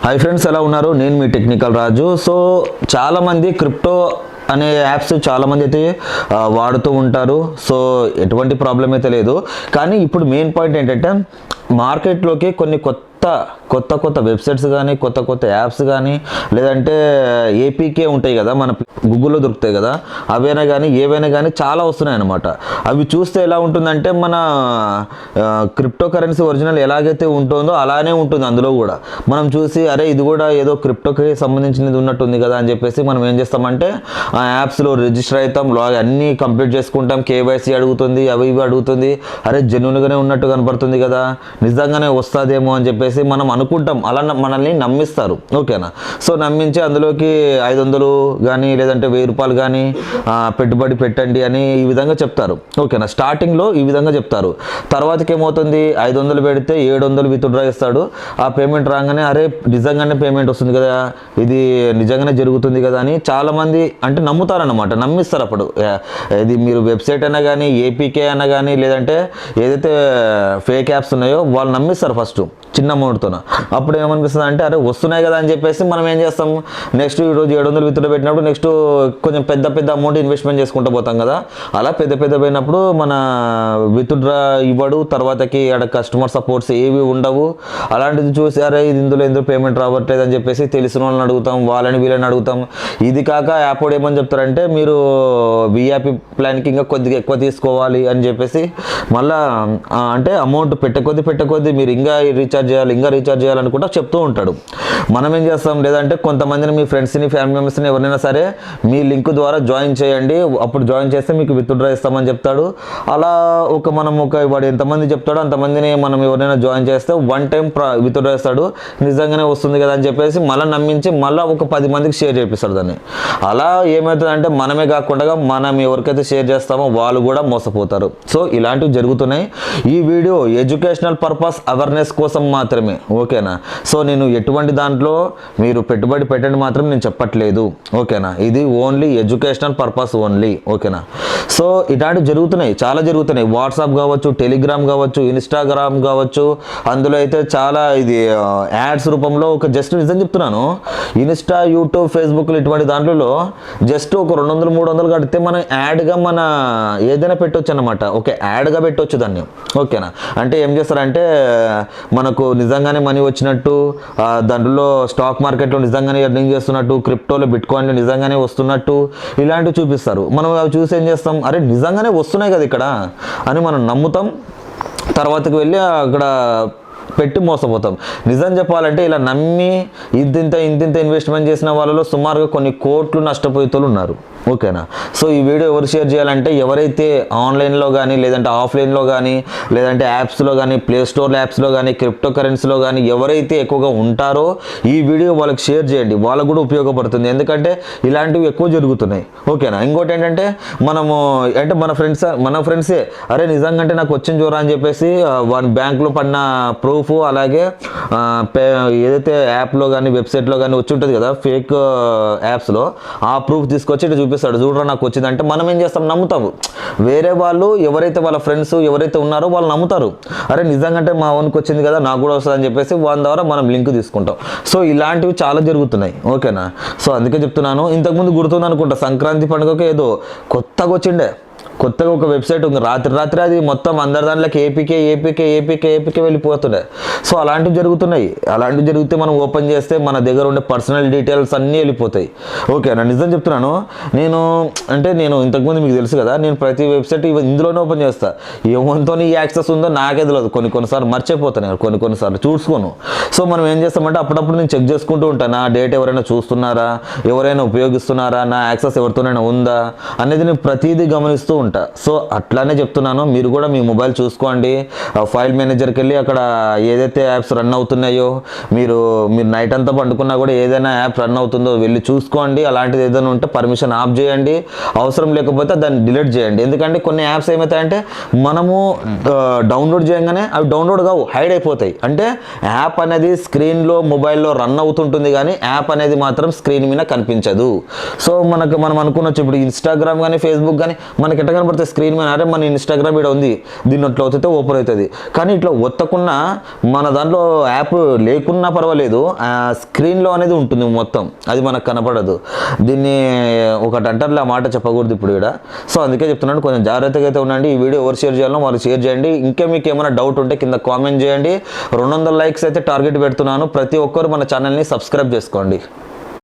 Hi friends, ఎలా ఉన్నారు? నేను మీ టెక్నికల్ రాజు. సో చాలామంది క్రిప్టో అనే యాప్స్ చాలామంది అయితే వాడుతూ ఉంటారు. సో ఎటువంటి ప్రాబ్లం అయితే లేదు. కానీ ఇప్పుడు మెయిన్ పాయింట్ ఏంటంటే మార్కెట్లోకి కొన్ని కొత్త వెబ్సైట్స్ కానీ కొత్త యాప్స్ కానీ లేదంటే ఏపీకే ఉంటాయి కదా, మన గూగుల్లో దొరుకుతాయి కదా, అవైనా కానీ ఏవైనా కానీ చాలా వస్తున్నాయి అన్నమాట. అవి చూస్తే ఎలా ఉంటుందంటే మన క్రిప్టో కరెన్సీ ఒరిజినల్ ఎలాగైతే ఉంటుందో అలానే ఉంటుంది అందులో కూడా. మనం చూసి అరే ఇది కూడా ఏదో క్రిప్టోకి సంబంధించినది ఉన్నట్టుంది కదా అని చెప్పేసి మనం ఏం చేస్తామంటే ఆ యాప్స్లో రిజిస్టర్ అవుతాం, లాగ్ అన్నీ కంప్లీట్ చేసుకుంటాం, కేవైసీ అడుగుతుంది, అవి ఇవి అడుగుతుంది. అరే జెన్యూన్గానే ఉన్నట్టు కనపడుతుంది కదా, నిజంగానే వస్తుందేమో అని చెప్పేసి మనం అనుకుంటాం. అలా మనల్ని నమ్మిస్తారు, ఓకేనా. సో నమ్మించి అందులోకి 500 కానీ లేదంటే 1000 రూపాయలు కానీ పెట్టుబడి పెట్టండి అని ఈ విధంగా చెప్తారు, ఓకేనా. స్టార్టింగ్లో ఈ విధంగా చెప్తారు. తర్వాతకి ఏమవుతుంది, 500 పెడితే 700 విత్డ్రా ఇస్తాడు. ఆ పేమెంట్ రాగానే అరే నిజంగానే పేమెంట్ వస్తుంది కదా, ఇది నిజంగానే జరుగుతుంది కదా అని చాలామంది అంటే నమ్ముతారన్నమాట, నమ్మిస్తారు. అప్పుడు ఇది మీరు వెబ్సైట్ అయినా కానీ ఏపీకే అయినా కానీ లేదంటే ఏదైతే ఫేక్ యాప్స్ ఉన్నాయో వాళ్ళు నమ్మిస్తారు ఫస్ట్ చిన్న అమౌంట్తో. అప్పుడు ఏమనిపిస్తుంది అంటే అరే వస్తున్నాయి కదా అని చెప్పేసి మనం ఏం చేస్తాం, నెక్స్ట్ ఈరోజు 700 విత్డ్రా పెట్టినప్పుడు నెక్స్ట్ కొంచెం పెద్ద అమౌంట్ ఇన్వెస్ట్మెంట్ చేసుకుంటూ పోతాం కదా. అలా పెద్ద పోయినప్పుడు మన విత్డ్రా ఇవ్వడు, తర్వాతకి అక్కడ కస్టమర్ సపోర్ట్స్ ఏవి ఉండవు. అలాంటిది చూసి అరే ఇది ఇందులో పేమెంట్ రావట్లేదు అని చెప్పేసి తెలిసిన వాళ్ళని అడుగుతాం, వీళ్ళని అడుగుతాం. ఇది కాక యాప్ వాడు ఏమని చెప్తారంటే మీరు విఐపి ప్లాన్కి ఇంకా కొద్దిగా ఎక్కువ తీసుకోవాలి అని చెప్పేసి మళ్ళీ అంటే అమౌంట్ పెట్టకొద్ది మీరు ఇంకా రీఛార్జ్ చేయాలనుకుంటా చెప్తూ ఉంటాడు. మనం ఏం చేస్తాం, లేదంటే కొంతమందిని మీ ఫ్రెండ్స్ని ఫ్యామిలీ మెంబర్స్ని ఎవరైనా సరే మీ లింక్ ద్వారా జాయిన్ చేయండి, అప్పుడు జాయిన్ చేస్తే మీకు విత్డ్రా ఇస్తామని చెప్తాడు. అలా మనం వాడు ఎంతమంది చెప్తాడో అంతమందిని మనం ఎవరైనా జాయిన్ చేస్తే 1 టైం విత్డ్రా ఇస్తాడు. నిజంగానే వస్తుంది కదా అని చెప్పేసి మళ్ళీ నమ్మించి మళ్ళీ ఒక 10 మందికి షేర్ చేపిస్తాడు దాన్ని. అలా ఏమవుతుందంటే మనమే కాకుండా మనం ఎవరికైతే షేర్ చేస్తామో వాళ్ళు కూడా మోసపోతారు. సో ఇలాంటివి జరుగుతున్నాయి. ఈ వీడియో ఎడ్యుకేషనల్ పర్పస్ అవేర్నెస్ కోసం మాత్రమే, ఓకేనా. సో నేను ఎటువంటి దాంట్లో మీరు పెట్టుబడి పెట్టండి మాత్రం నేను చెప్పట్లేదు, ఓకేనా. ఇది ఓన్లీ ఎడ్యుకేషనల్ పర్పస్ ఓన్లీ, ఓకేనా. సో ఇలాంటివి జరుగుతున్నాయి, చాలా జరుగుతున్నాయి. వాట్సాప్ కావచ్చు, టెలిగ్రామ్ కావచ్చు, ఇన్స్టాగ్రామ్ కావచ్చు, అందులో అయితే చాలా ఇది యాడ్స్ రూపంలో ఒక జస్ట్ నిజం చెప్తున్నాను, ఇన్స్టా, యూట్యూబ్, ఫేస్బుక్ ఇటువంటి దాంట్లో జస్ట్ ఒక 200-300 కడితే మనం యాడ్గా మన ఏదైనా పెట్టవచ్చు అన్నమాట. ఓకే, యాడ్గా పెట్టవచ్చు దాన్ని, ఓకేనా. అంటే ఏం చేస్తారంటే మనకు నిజంగానే మనీ వచ్చినట్టు, దాంట్లో స్టాక్ మార్కెట్లో నిజంగానే ఎర్నింగ్ చేస్తున్నట్టు, క్రిప్టోలో బిట్కాయిన్లో నిజంగానే వస్తున్నట్టు ఇలాంటివి చూపిస్తారు. మనం అవి చూసి ఏం చేస్తాం, అరే నిజంగానే వస్తున్నాయి కదా ఇక్కడ అని మనం నమ్ముతాం. తర్వాతకి వెళ్ళి అక్కడ పెట్టి మోసపోతాం. నిజం చెప్పాలంటే ఇలా నమ్మి ఇంతింత ఇన్వెస్ట్మెంట్ చేసిన వాళ్ళలో సుమారుగా కొన్ని కోట్లు నష్టపోయేతోళ్ళు ఉన్నారు, ఓకేనా. సో ఈ వీడియో ఎవరు షేర్ చేయాలంటే ఎవరైతే ఆన్లైన్లో కానీ లేదంటే ఆఫ్లైన్లో కానీ లేదంటే యాప్స్లో కానీ ప్లేస్టోర్ యాప్స్లో కానీ క్రిప్టో కరెన్సీలో కానీ ఎవరైతే ఎక్కువగా ఉంటారో ఈ వీడియో వాళ్ళకి షేర్ చేయండి, వాళ్ళకు కూడా ఉపయోగపడుతుంది. ఎందుకంటే ఇలాంటివి ఎక్కువ జరుగుతున్నాయి, ఓకేనా. ఇంకోటి ఏంటంటే మనము అంటే మన ఫ్రెండ్సే అరే నిజంగా నాకు వచ్చిన జోరా అని చెప్పేసి వాళ్ళ బ్యాంక్లో పడిన ప్రూఫ్ అలాగే ఏదైతే యాప్లో కానీ వెబ్సైట్లో కానీ వచ్చి ఉంటుంది కదా ఫేక్ యాప్స్లో, ఆ ప్రూఫ్ తీసుకొచ్చి ఇటు చూపిస్తాడు, చూడరా నాకు వచ్చిందంటే మనం ఏం చేస్తాం, నమ్ముతాము. వేరే వాళ్ళు ఎవరైతే వాళ్ళ ఫ్రెండ్స్ ఎవరైతే ఉన్నారో వాళ్ళు నమ్ముతారు, అరే నిజంగా మా ఓన్కి వచ్చింది కదా నాకు కూడా వస్తుంది అని చెప్పేసి వాళ్ళ ద్వారా మనం లింక్ తీసుకుంటాం. సో ఇలాంటివి చాలా జరుగుతున్నాయి, ఓకేనా. సో అందుకే చెప్తున్నాను. ఇంతకుముందు గుర్తుంది అనుకుంటా, సంక్రాంతి పండుగకి ఏదో కొత్తగా ఒక వెబ్సైట్ ఉంది, రాత్రి అది మొత్తం అందరి దాంట్లోకి ఏపీకే వెళ్ళిపోతుండే. సో అలాంటివి జరుగుతున్నాయి. అలాంటివి జరిగితే మనం ఓపెన్ చేస్తే మన దగ్గర ఉండే పర్సనల్ డీటెయిల్స్ అన్నీ వెళ్ళిపోతాయి, ఓకేనా. నిజం చెప్తున్నాను. నేను ఇంతకుముందు మీకు తెలుసు కదా, నేను ప్రతి వెబ్సైట్ ఇందులోనే ఓపెన్ చేస్తా. ఏమంతో యాక్సెస్ ఉందో నాకే తెలియదు, కొన్నిసార్లు మర్చిపోతాను, కొన్నిసార్లు చూసుకోను. సో మనం ఏం చేస్తామంటే అప్పుడప్పుడు నేను చెక్ చేసుకుంటూ ఉంటాను, నా డేట్ ఎవరైనా చూస్తున్నారా, ఎవరైనా ఉపయోగిస్తున్నారా, నా యాక్సెస్ ఎవరితోనైనా ఉందా అనేది నేను ప్రతిదీ గమనిస్తూ ఉంటాను. సో అట్లానే చెప్తున్నాను, మీరు కూడా మీ మొబైల్ చూసుకోండి. ఫైల్ మేనేజర్కి వెళ్ళి అక్కడ ఏదైతే యాప్స్ రన్ అవుతున్నాయో మీరు నైట్ అంతా పండుకున్నా కూడా ఏదైనా యాప్ రన్ అవుతుందో వెళ్ళి చూసుకోండి. అలాంటిది ఏదైనా ఉంటే పర్మిషన్ ఆఫ్ చేయండి, అవసరం లేకపోతే దాన్ని డిలీట్ చేయండి. ఎందుకంటే కొన్ని యాప్స్ ఏమవుతాయంటే మనము డౌన్లోడ్ చేయగానే అవి డౌన్లోడ్ కావు, హైడ్ అయిపోతాయి. అంటే యాప్ అనేది స్క్రీన్లో మొబైల్లో రన్ అవుతుంటుంది కానీ యాప్ అనేది మాత్రం స్క్రీన్ మీద కనిపించదు. సో మనం అనుకున్నచ్చు ఇప్పుడు ఇన్స్టాగ్రామ్ కానీ ఫేస్బుక్ కానీ మనకి ఎట్టగా కనబడుతుంది స్క్రీన్ మీద, అరే మన ఇన్స్టాగ్రామ్ ఇక్కడ ఉంది దీన్ని అట్లా ఒత్తితే ఓపెన్ అవుతుంది. కానీ ఇట్లా ఒత్తకున్నా మన దాంట్లో యాప్ లేకున్నా పర్వాలేదు, స్క్రీన్లో అనేది ఉంటుంది మొత్తం, అది మనకు కనపడదు. దీన్ని ఒకటి అంటారులే, ఆ మాట చెప్పకూడదు ఇప్పుడు ఇక్కడ. సో అందుకే చెప్తున్నాను, కొంచెం జాగ్రత్తగా అయితే ఉండండి. ఈ వీడియో ఎవరు షేర్ చేయాలో వాళ్ళు షేర్ చేయండి. ఇంకా మీకు ఏమైనా డౌట్ ఉంటే కింద కామెంట్ చేయండి. 200 లైక్స్ అయితే టార్గెట్ పెడుతున్నాను. ప్రతి ఒక్కరు మన ఛానల్ని సబ్స్క్రైబ్ చేసుకోండి.